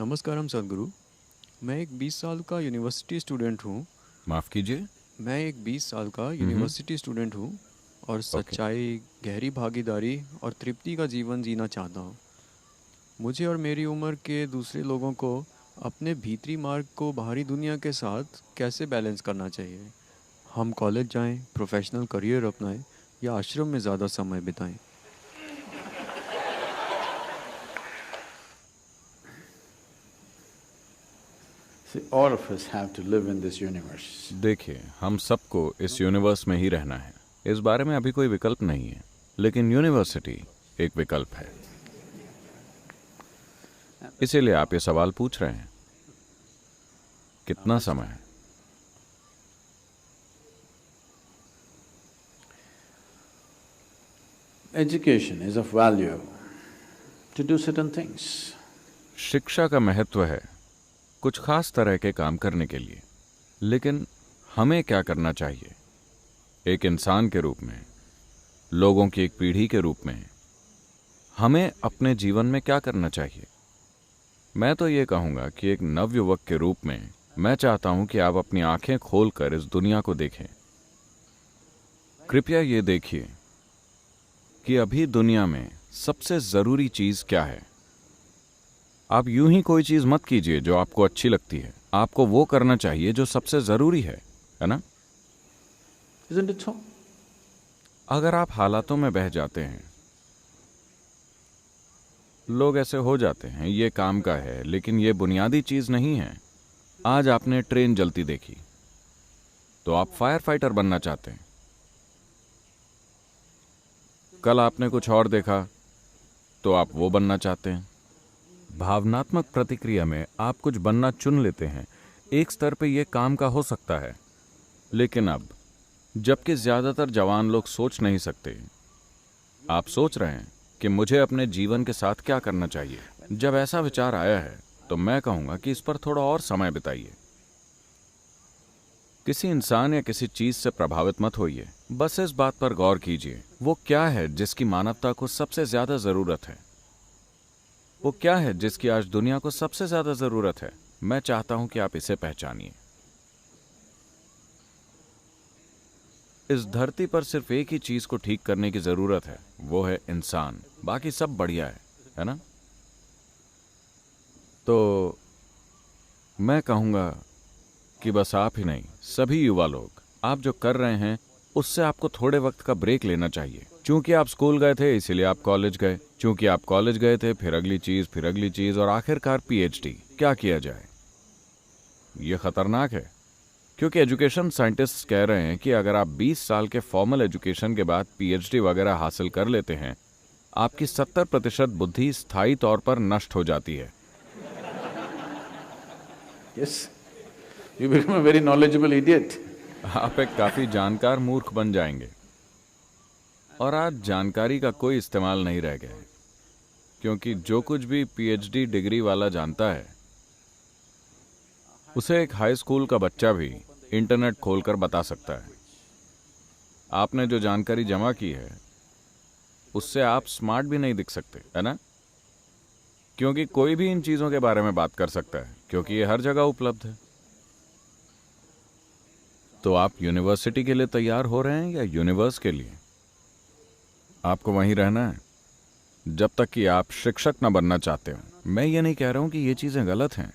नमस्कारम सदगुरु। मैं एक 20 साल का यूनिवर्सिटी स्टूडेंट हूँ। माफ कीजिए। मैं एक 20 साल का हम्म। यूनिवर्सिटी स्टूडेंट हूँ और ओके। सच्चाई, गहरी भागीदारी और तृप्ति का जीवन जीना चाहता हूँ। मुझे और मेरी उम्र के दूसरे लोगों को अपने भीतरी मार्ग को बाहरी दुनिया के साथ कैसे बैलेंस करना चाहिए। हम कॉलेज जाएं, प्रोफेशनल करियर अपनाएं या आश्रम में ज़्यादा समय बिताएं। See, all of us have to live in this universe. देखिए, हम सबको इस यूनिवर्स में ही रहना है। इस बारे में अभी कोई विकल्प नहीं है, लेकिन यूनिवर्सिटी एक विकल्प है। इसीलिए आप ये सवाल पूछ रहे हैं, कितना समय है? Education is of value to do certain things. शिक्षा का महत्व है कुछ खास तरह के काम करने के लिए, लेकिन हमें क्या करना चाहिए? एक इंसान के रूप में, लोगों की एक पीढ़ी के रूप में हमें अपने जीवन में क्या करना चाहिए? मैं तो ये कहूंगा कि एक नवयुवक के रूप में मैं चाहता हूं कि आप अपनी आंखें खोलकर इस दुनिया को देखें। कृपया ये देखिए कि अभी दुनिया में सबसे जरूरी चीज क्या है। आप यूं ही कोई चीज मत कीजिए जो आपको अच्छी लगती है। आपको वो करना चाहिए जो सबसे जरूरी है ना? Isn't it so? अगर आप हालातों में बह जाते हैं, लोग ऐसे हो जाते हैं, ये काम का है, लेकिन ये बुनियादी चीज नहीं है। आज आपने ट्रेन जलती देखी तो आप फायर फाइटर बनना चाहते हैं। कल आपने कुछ और देखा तो आप वो बनना चाहते हैं। भावनात्मक प्रतिक्रिया में आप कुछ बनना चुन लेते हैं। एक स्तर पे ये काम का हो सकता है, लेकिन अब जबकि ज्यादातर जवान लोग सोच नहीं सकते, आप सोच रहे हैं कि मुझे अपने जीवन के साथ क्या करना चाहिए। जब ऐसा विचार आया है तो मैं कहूंगा कि इस पर थोड़ा और समय बिताइए। किसी इंसान या किसी चीज से प्रभावित मत होइए, बस इस बात पर गौर कीजिए वो क्या है जिसकी मानवता को सबसे ज्यादा जरूरत है। वो क्या है जिसकी आज दुनिया को सबसे ज्यादा जरूरत है। मैं चाहता हूं कि आप इसे पहचानिए। इस धरती पर सिर्फ एक ही चीज को ठीक करने की जरूरत है, वो है इंसान। बाकी सब बढ़िया है ना? तो मैं कहूंगा कि बस आप ही नहीं, सभी युवा लोग, आप जो कर रहे हैं उससे आपको थोड़े वक्त का ब्रेक लेना चाहिए। चूंकि आप स्कूल गए थे इसीलिए आप कॉलेज गए, चूंकि आप कॉलेज गए थे फिर अगली चीज और आखिरकार पीएचडी। क्या किया जाए? यह खतरनाक है, क्योंकि एजुकेशन साइंटिस्ट कह रहे हैं कि अगर आप 20 साल के फॉर्मल एजुकेशन के बाद पीएचडी वगैरह हासिल कर लेते हैं, आपकी 70% बुद्धि स्थायी तौर पर नष्ट हो जाती है। Yes, you become a very knowledgeable idiot. आप एक काफी जानकार मूर्ख बन जाएंगे। और आज जानकारी का कोई इस्तेमाल नहीं रह गया है, क्योंकि जो कुछ भी पीएचडी डिग्री वाला जानता है उसे एक हाई स्कूल का बच्चा भी इंटरनेट खोलकर बता सकता है। आपने जो जानकारी जमा की है उससे आप स्मार्ट भी नहीं दिख सकते, है ना? क्योंकि कोई भी इन चीजों के बारे में बात कर सकता है, क्योंकि ये हर जगह उपलब्ध है। तो आप यूनिवर्सिटी के लिए तैयार हो रहे हैं या यूनिवर्स के लिए? आपको वहीं रहना है जब तक कि आप शिक्षक न बनना चाहते हो। मैं ये नहीं कह रहा हूं कि ये चीजें गलत हैं,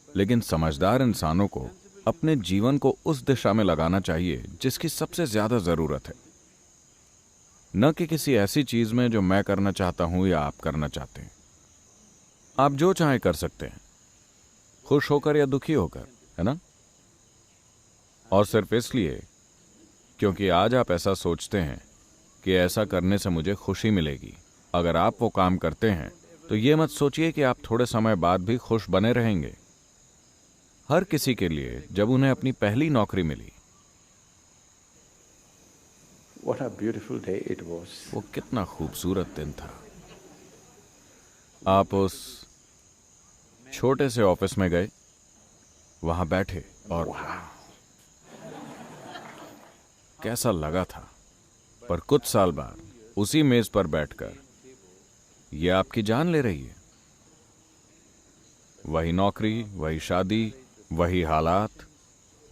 लेकिन समझदार इंसानों को अपने जीवन को उस दिशा में लगाना चाहिए जिसकी सबसे ज्यादा जरूरत है, न कि किसी ऐसी चीज में जो मैं करना चाहता हूं या आप करना चाहते हैं। आप जो चाहे कर सकते हैं, खुश होकर या दुखी होकर, है ना? और सिर्फ इसलिए क्योंकि आज आप ऐसा सोचते हैं कि ऐसा करने से मुझे खुशी मिलेगी। अगर आप वो काम करते हैं तो ये मत सोचिए कि आप थोड़े समय बाद भी खुश बने रहेंगे। हर किसी के लिए जब उन्हें अपनी पहली नौकरी मिली, What a beautiful day it was. वो कितना खूबसूरत दिन था। आप उस छोटे से ऑफिस में गए, वहां बैठे और कैसा लगा था। पर कुछ साल बाद उसी मेज पर बैठकर ये आपकी जान ले रही है। वही नौकरी, वही शादी, वही हालात,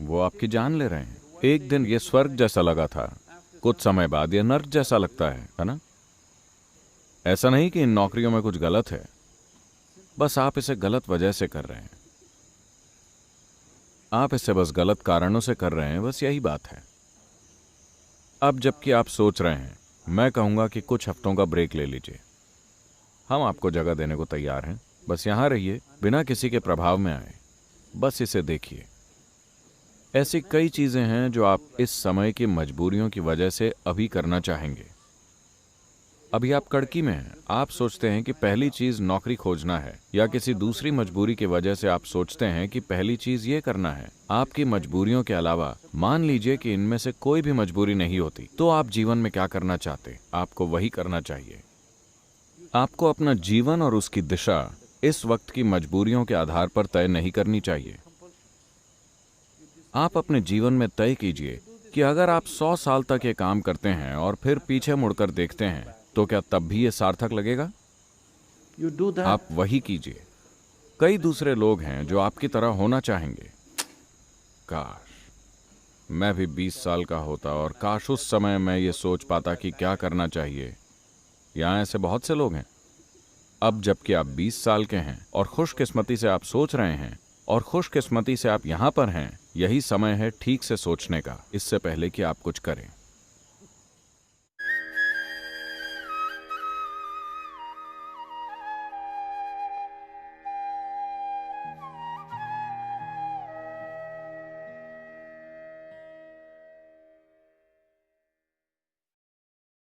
वो आपकी जान ले रहे हैं। एक दिन ये स्वर्ग जैसा लगा था, कुछ समय बाद ये नर्क जैसा लगता है ना? ऐसा नहीं कि इन नौकरियों में कुछ गलत है, बस आप इसे गलत वजह से कर रहे हैं। आप इसे बस गलत कारणों से कर रहे हैं, बस यही बात है। अब जबकि आप सोच रहे हैं, मैं कहूंगा कि कुछ हफ्तों का ब्रेक ले लीजिए। हम आपको जगह देने को तैयार हैं, बस यहां रहिए, बिना किसी के प्रभाव में आए, बस इसे देखिए। ऐसी कई चीजें हैं जो आप इस समय की मजबूरियों की वजह से अभी करना चाहेंगे। अभी आप कड़की में हैं, आप सोचते हैं कि पहली चीज नौकरी खोजना है, या किसी दूसरी मजबूरी की वजह से आप सोचते हैं कि पहली चीज ये करना है। आपकी मजबूरियों के अलावा मान लीजिए कि इनमें से कोई भी मजबूरी नहीं होती, तो आप जीवन में क्या करना चाहते, आपको वही करना चाहिए। आपको अपना जीवन और उसकी दिशा इस वक्त की मजबूरियों के आधार पर तय नहीं करनी चाहिए। आप अपने जीवन में तय कीजिए कि अगर आप 100 साल तक ये काम करते हैं और फिर पीछे मुड़कर देखते हैं, तो क्या तब भी ये सार्थक लगेगा? You do that. आप वही कीजिए। कई दूसरे लोग हैं जो आपकी तरह होना चाहेंगे। काश मैं भी 20 साल का होता और काश उस समय मैं ये सोच पाता कि क्या करना चाहिए। यहाँ ऐसे बहुत से लोग हैं। अब जबकि आप 20 साल के हैं और खुशकिस्मती से आप सोच रहे हैं और खुशकिस्मती से आप यहाँ पर हैं, यही समय है ठीक से सोचने का, इससे पहले कि आप कुछ करें।